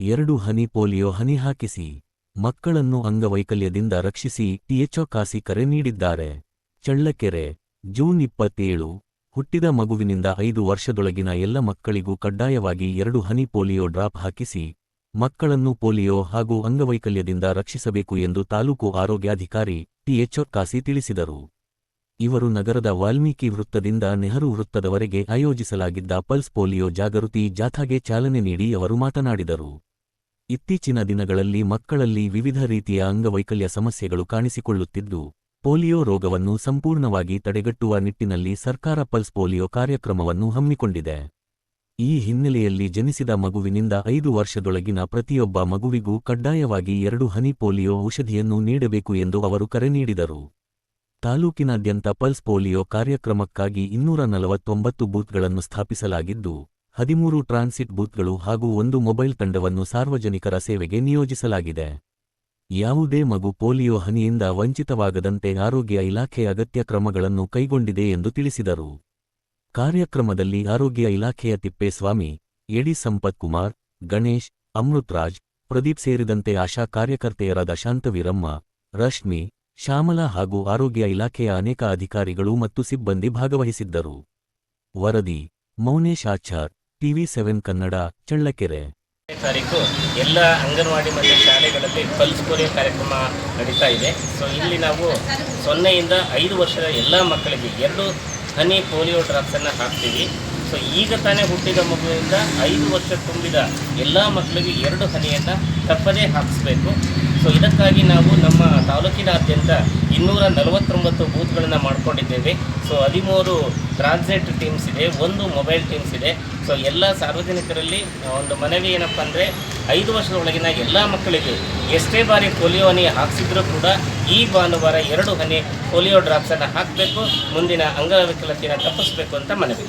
2 ಹನಿ polio ಹನಿ ಹಾಕಿಸಿ, ಮಕ್ಕಳನ್ನು ಅಂಗವೈಕಲ್ಯದಿಂದ ರಕ್ಷಿಸಿ ಟಿಎಚ್ಒ ಕಾಸಿ ಕರೆ ನೀಡಿದ್ದಾರೆ. ಚಳ್ಳಕೆರೆ, ಜೂನ್ 27, ಹುಟ್ಟಿದ ಮಗುವಿನಿಂದ 5 ವರ್ಷದೊಳಗಿನ ಎಲ್ಲ ಮಕ್ಕಳಿಗೂ ಕಡ್ಡಾಯವಾಗಿ 2 ಹನಿ ಪೋಲಿಯೋ ಡ್ರಾಪ್ ಹಾಕಿಸಿ, ಮಕ್ಕಳನ್ನು ಪೋಲಿಯೋ ಹಾಗೂ ಅಂಗವೈಕಲ್ಯದಿಂದ ರಕ್ಷಿಸಬೇಕು ಎಂದು ತಾಲೂಕು ಆರೋಗ್ಯಾಧಿಕಾರಿ ಟಿಎಚ್ಒ ಕಾಸಿ ತಿಳಿಸಿದರು. ಇವರು ನಗರದ ವಾಲ್ಮೀಕಿ ವೃತ್ತದಿಂದ ನೆಹರು ವೃತ್ತದವರೆಗೆ ಆಯೋಜಿಸಲಾಗಿದ್ದ ಪಲ್ಸ್ ಪೋಲಿಯೋ ಜಾಗೃತಿ ಜಾಥಾಗೆ ಚಾಲನೆ ನೀಡಿ ಅವರು ಮಾತನಾಡಿದರು. ಇತ್ತೀಚಿನ ದಿನಗಳಲ್ಲಿ ಮಕ್ಕಳಲ್ಲಿ ವಿವಿಧ ರೀತಿಯ ಅಂಗವೈಕಲ್ಯ ಸಮಸ್ಯೆಗಳು ಕಾಣಿಸಿಕೊಳ್ಳುತ್ತಿದ್ದು, ಪೋಲಿಯೋ ರೋಗವನ್ನು ಸಂಪೂರ್ಣವಾಗಿ ತಡೆಗಟ್ಟುವ ನಿಟ್ಟಿನಲ್ಲಿ ಸರ್ಕಾರ ಪಲ್ಸ್ ಪೋಲಿಯೋ ಕಾರ್ಯಕ್ರಮವನ್ನು ಹಮ್ಮಿಕೊಂಡಿದೆ. ಈ ಹಿನ್ನೆಲೆಯಲ್ಲಿ ಜನಿಸಿದ ಮಗುವಿನಿಂದ 5 ವರ್ಷದೊಳಗಿನ ಪ್ರತಿಯೊಬ್ಬ ಮಗುವಿಗೂ ಕಡ್ಡಾಯವಾಗಿ 2 ಹನಿ ಪೋಲಿಯೋ ಔಷಧಿಯನ್ನು ನೀಡಬೇಕು ಎಂದು ಅವರು ಕರೆ ನೀಡಿದರು. ತಾಲೂಕಿನಾದ್ಯಂತ ಪಲ್ಸ್ ಪೋಲಿಯೋ ಕಾರ್ಯಕ್ರಮಕ್ಕಾಗಿ 249 ಬೂತ್ಗಳನ್ನು ಸ್ಥಾಪಿಸಲಾಗಿದ್ದು, 13 ಟ್ರಾನ್ಸಿಟ್ ಬೂತ್ಗಳು ಹಾಗೂ 1 ಮೊಬೈಲ್ ತಂಡವನ್ನು ಸಾರ್ವಜನಿಕರ ಸೇವೆಗೆ ನಿಯೋಜಿಸಲಾಗಿದೆ. ಯಾವುದೇ ಮಗು ಪೋಲಿಯೋ ಹನಿಯಿಂದ ವಂಚಿತವಾಗದಂತೆ ಆರೋಗ್ಯ ಇಲಾಖೆ ಅಗತ್ಯ ಕ್ರಮಗಳನ್ನು ಕೈಗೊಂಡಿದೆ ಎಂದು ತಿಳಿಸಿದರು. ಕಾರ್ಯಕ್ರಮದಲ್ಲಿ ಆರೋಗ್ಯ ಇಲಾಖೆಯ ತಿಪ್ಪೇಸ್ವಾಮಿ, ಎಡಿ ಸಂಪತ್ ಕುಮಾರ್, ಗಣೇಶ್, ಅಮೃತರಾಜ್, ಪ್ರದೀಪ್ ಸೇರಿದಂತೆ ಆಶಾ ಕಾರ್ಯಕರ್ತೆಯರಾದ ಶಾಂತವೀರಮ್ಮ, ರಶ್ಮಿ, ಶ್ಯಾಮಲಾ ಹಾಗೂ ಆರೋಗ್ಯ ಇಲಾಖೆಯ ಅನೇಕ ಅಧಿಕಾರಿಗಳು ಮತ್ತು ಸಿಬ್ಬಂದಿ ಭಾಗವಹಿಸಿದ್ದರು. ವರದಿ ಮೌನೇಶ್ ಆಚಾರ್, ಟಿವಿ7 ಕನ್ನಡ, ಚಳ್ಳಕೆರೆ. ತಾರೀಕು ಎಲ್ಲ ಅಂಗನವಾಡಿ ಮತ್ತು ಶಾಲೆಗಳಲ್ಲಿ ಪಲ್ಸ್ ಪೋಲಿಯೋ ಕಾರ್ಯಕ್ರಮ ನಡೀತಾ ಇದೆ. ಸೊ ಇಲ್ಲಿ ನಾವು 0 ಇಂದ 5 ವರ್ಷದ ಎಲ್ಲ ಮಕ್ಕಳಿಗೆ 2 ಹನಿ ಪೋಲಿಯೋ ಡ್ರಾಪ್ಸನ್ನು ಹಾಕ್ತೀವಿ. ಸೊ ಈಗ ತಾನೇ ಹುಟ್ಟಿದ ಮಗುವಿಂದ 5 ವರ್ಷ ತುಂಬಿದ ಎಲ್ಲ ಮಕ್ಕಳಿಗೆ 2 ಹನಿಯನ್ನು ತಪ್ಪದೇ ಹಾಕಿಸ್ಬೇಕು. ಸೊ ಇದಕ್ಕಾಗಿ ನಾವು ನಮ್ಮ ತಾಲೂಕಿನಾದ್ಯಂತ 249 ಬೂತ್ಗಳನ್ನು ಮಾಡ್ಕೊಂಡಿದ್ದೇವೆ. ಸೊ 13 ಟ್ರಾನ್ಸಿಟ್ ಟೀಮ್ಸ್ ಇದೆ, 1 ಮೊಬೈಲ್ ಟೀಮ್ಸ್ ಇದೆ. ಸೊ ಎಲ್ಲ ಸಾರ್ವಜನಿಕರಲ್ಲಿ ಒಂದು ಮನವಿ ಏನಪ್ಪ ಅಂದರೆ, 5 ವರ್ಷದೊಳಗಿನ ಎಲ್ಲ ಮಕ್ಕಳಿಗೆ ಎಷ್ಟೇ ಬಾರಿ ಪೋಲಿಯೋ ಹನಿ ಹಾಕಿಸಿದ್ರೂ ಕೂಡ ಈ ಭಾನುವಾರ 2 ಹನಿ ಪೋಲಿಯೋ ಡ್ರಾಪ್ಸನ್ನು ಹಾಕಬೇಕು, ಮುಂದಿನ ಅಂಗವೈಕಲ್ಯತೆಯನ್ನು ತಪ್ಪಿಸಬೇಕು ಅಂತ ಮನವಿ.